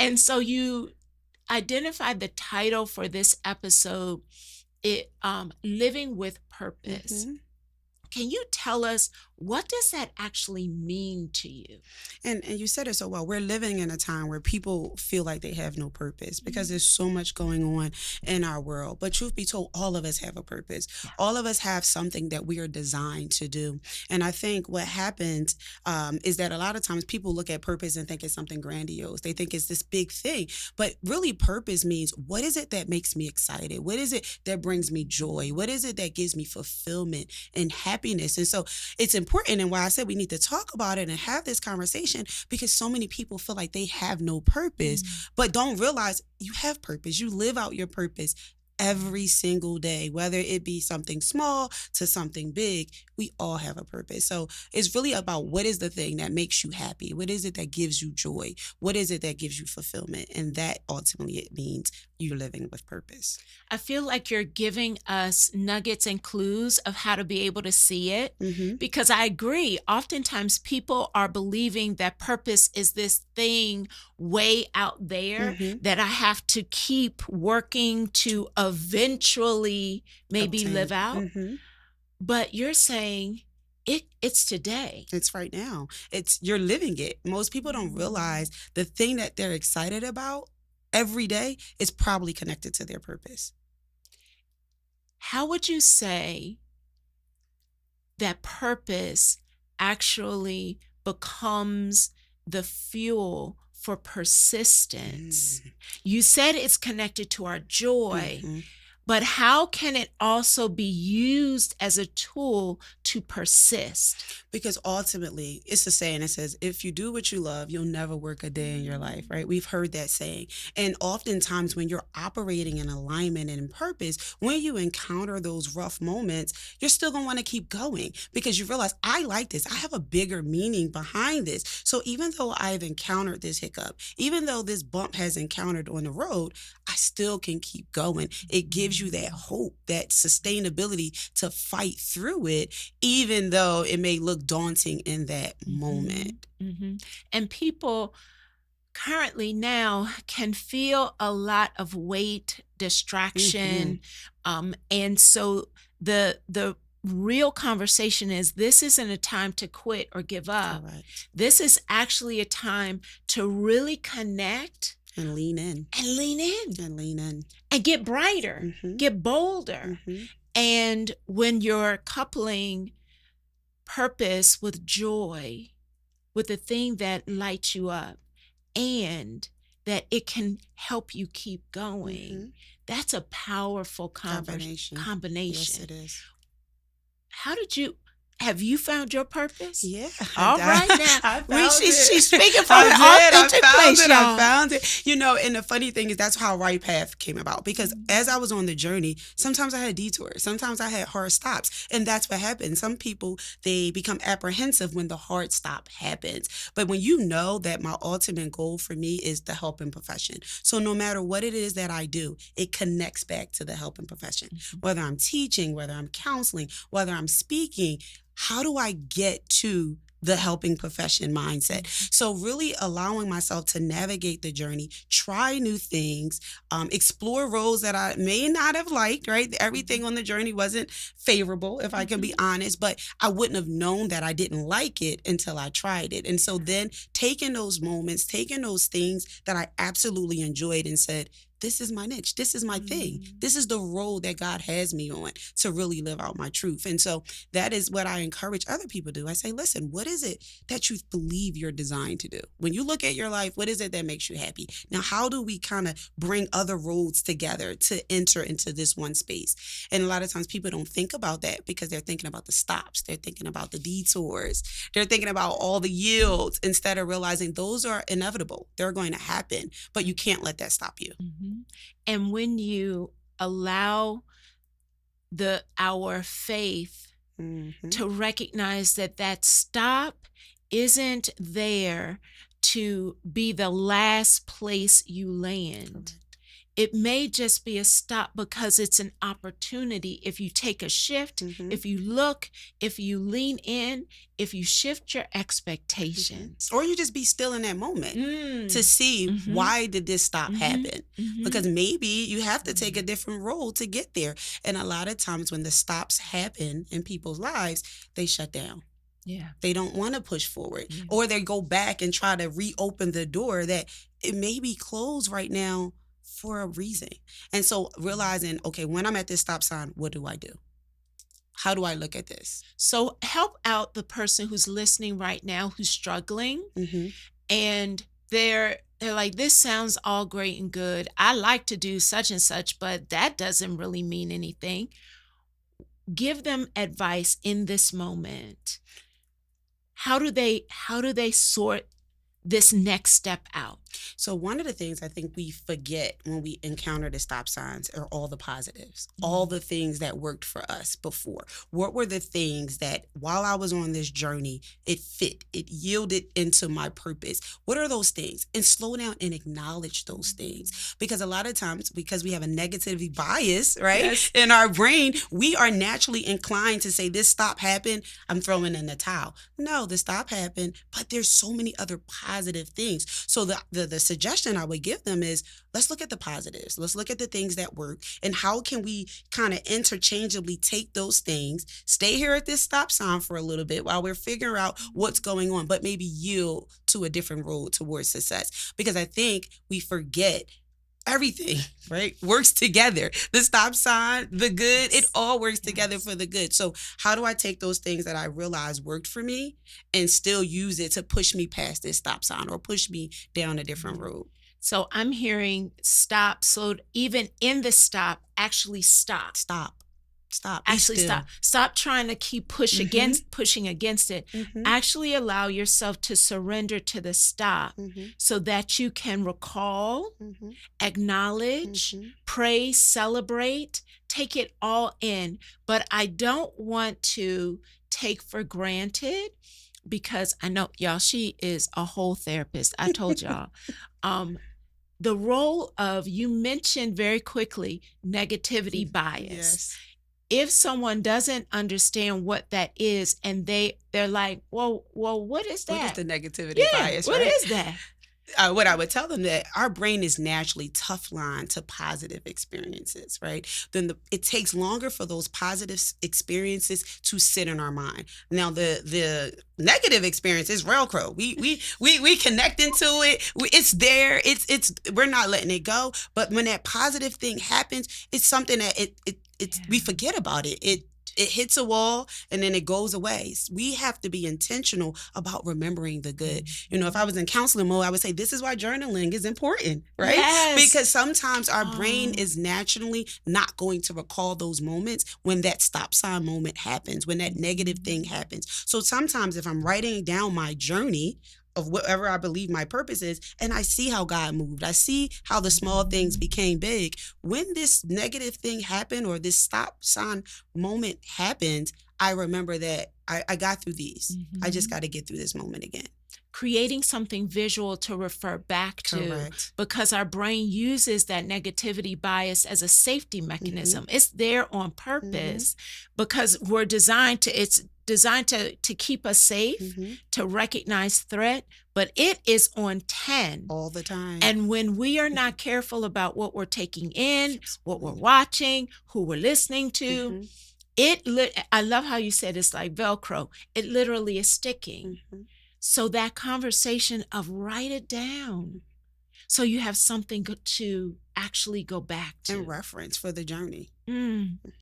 And so you identified the title for this episode, Living with Purpose. Mm-hmm. Can you tell us, what does that actually mean to you? And you said it so well. We're living in a time where people feel like they have no purpose because there's so much going on in our world. But truth be told, all of us have a purpose. Yeah. All of us have something that we are designed to do. And I think what happens is that a lot of times people look at purpose and think it's something grandiose. They think it's this big thing. But really, purpose means, what is it that makes me excited? What is it that brings me joy? What is it that gives me fulfillment and happiness? And so it's important, and why I said we need to talk about it and have this conversation, because so many people feel like they have no purpose, but don't realize you have purpose. You live out your purpose every single day, whether it be something small to something big. We all have a purpose. So it's really about, what is the thing that makes you happy? What is it that gives you joy? What is it that gives you fulfillment? And that ultimately, it means you're living with purpose. I feel like you're giving us nuggets and clues of how to be able to see it, because I agree. Oftentimes people are believing that purpose is this thing way out there that I have to keep working to eventually maybe Obtain. live out. But you're saying it's today. It's right now. You're living it. Most people don't realize the thing that they're excited about every day is probably connected to their purpose. How would you say that purpose actually becomes the fuel for persistence? You said it's connected to our joy, but how can it also be used as a tool to persist? Because ultimately, it's a saying that says, if you do what you love, you'll never work a day in your life, right? We've heard that saying. And oftentimes when you're operating in alignment and in purpose, when you encounter those rough moments, you're still going to want to keep going, because you realize, I like this. I have a bigger meaning behind this. So even though I've encountered this hiccup, even though this bump has encountered on the road, I still can keep going. It gives you that hope, that sustainability to fight through it, even though it may look daunting in that moment. And people currently now can feel a lot of weight, distraction. And so the real conversation is, this isn't a time to quit or give up. Correct. This is actually a time to really connect And lean in. and lean in And lean in. and get brighter, get bolder. And when you're coupling purpose with joy, with the thing that lights you up, and that it can help you keep going, that's a powerful combination. Yes, it is. Have you found your purpose? Yeah. All right now. I found She's speaking from an authentic place, y'all. I found it. You know, and the funny thing is, that's how Right Path came about. Because as I was on the journey, sometimes I had detours. Sometimes I had hard stops. And that's what happens. Some people, they become apprehensive when the hard stop happens. But when you know that my ultimate goal for me is the helping profession. So no matter what it is that I do, it connects back to the helping profession. Whether I'm teaching, whether I'm counseling, whether I'm speaking, how do I get to the helping profession mindset? So really allowing myself to navigate the journey, try new things, explore roles that I may not have liked, right? Everything on the journey wasn't favorable, if I can be honest, but I wouldn't have known that I didn't like it until I tried it. And so then taking those moments, taking those things that I absolutely enjoyed and said, this is my niche. This is my thing. This is the road that God has me on to really live out my truth. And so that is what I encourage other people to do. I say, listen, what is it that you believe you're designed to do? When you look at your life, what is it that makes you happy? Now, how do we kind of bring other roads together to enter into this one space? And a lot of times people don't think about that because they're thinking about the stops. They're thinking about the detours. They're thinking about all the yields instead of realizing those are inevitable. They're going to happen, but you can't let that stop you. And when you allow our faith to recognize that stop isn't there to be the last place you land. it may just be a stop because it's an opportunity. If you take a shift, if you look, if you lean in, if you shift your expectations. Or you just be still in that moment to see why did this stop happen? Because maybe you have to take a different road to get there. And a lot of times when the stops happen in people's lives, they shut down. Yeah. They don't want to push forward, or they go back and try to reopen the door that it may be closed right now for a reason. And so realizing, okay, when I'm at this stop sign, what do I do? How do I look at this? So help out the person who's listening right now, who's struggling, and they're like, this sounds all great and good. I like to do such and such, but that doesn't really mean anything. Give them advice in this moment. How do they sort this next step out? So one of the things I think we forget when we encounter the stop signs are all the positives, all the things that worked for us before. What were the things that while I was on this journey, it yielded into my purpose? What are those things? And slow down and acknowledge those things. Because a lot of times, because we have a negativity bias, right, in our brain, we are naturally inclined to say, this stop happened, I'm throwing in the towel. No, the stop happened, but there's so many other positive things. So the suggestion I would give them is, let's look at the positives. Let's look at the things that work, and how can we kind of interchangeably take those things, stay here at this stop sign for a little bit while we're figuring out what's going on, but maybe yield to a different road towards success. Because I think we forget everything, right, works together. The stop sign, the good, it all works together for the good. So how do I take those things that I realized worked for me and still use it to push me past this stop sign or push me down a different road? So I'm hearing stop, slow, even in the stop, actually stop. Actually stop. Stop trying to keep pushing against it. Actually allow yourself to surrender to the stop so that you can recall, acknowledge, pray, celebrate, take it all in. But I don't want to take for granted, because I know, y'all, she is a whole therapist. I told y'all. The role of, you mentioned very quickly, negativity bias. Yes. If someone doesn't understand what that is, and they're like, well, what is that? What is the negativity bias? What right? is that? What I would tell them, that our brain is naturally tough line to positive experiences, right? Then it takes longer for those positive experiences to sit in our mind. Now, the negative experience is Velcro. We connect into it. It's there. It's we're not letting it go. But when that positive thing happens, it's something that we forget about it. It hits a wall and then it goes away. We have to be intentional about remembering the good. You know, if I was in counseling mode, I would say this is why journaling is important, right? Yes. Because sometimes our brain is naturally not going to recall those moments when that stop sign moment happens, when that negative thing happens. So sometimes if I'm writing down my journey of whatever I believe my purpose is, and I see how God moved, I see how the small things became big. When this negative thing happened or this stop sign moment happened, I remember that I got through these. I just got to get through this moment again. Creating something visual to refer back to. Correct. Because our brain uses that negativity bias as a safety mechanism. It's there on purpose because it's designed to keep us safe, to recognize threat, but it is on 10 all the time. And when we are not careful about what we're taking in, what we're watching, who we're listening to, I love how you said it's like Velcro. It literally is sticking. So that conversation of write it down so you have something to actually go back to. And reference for the journey.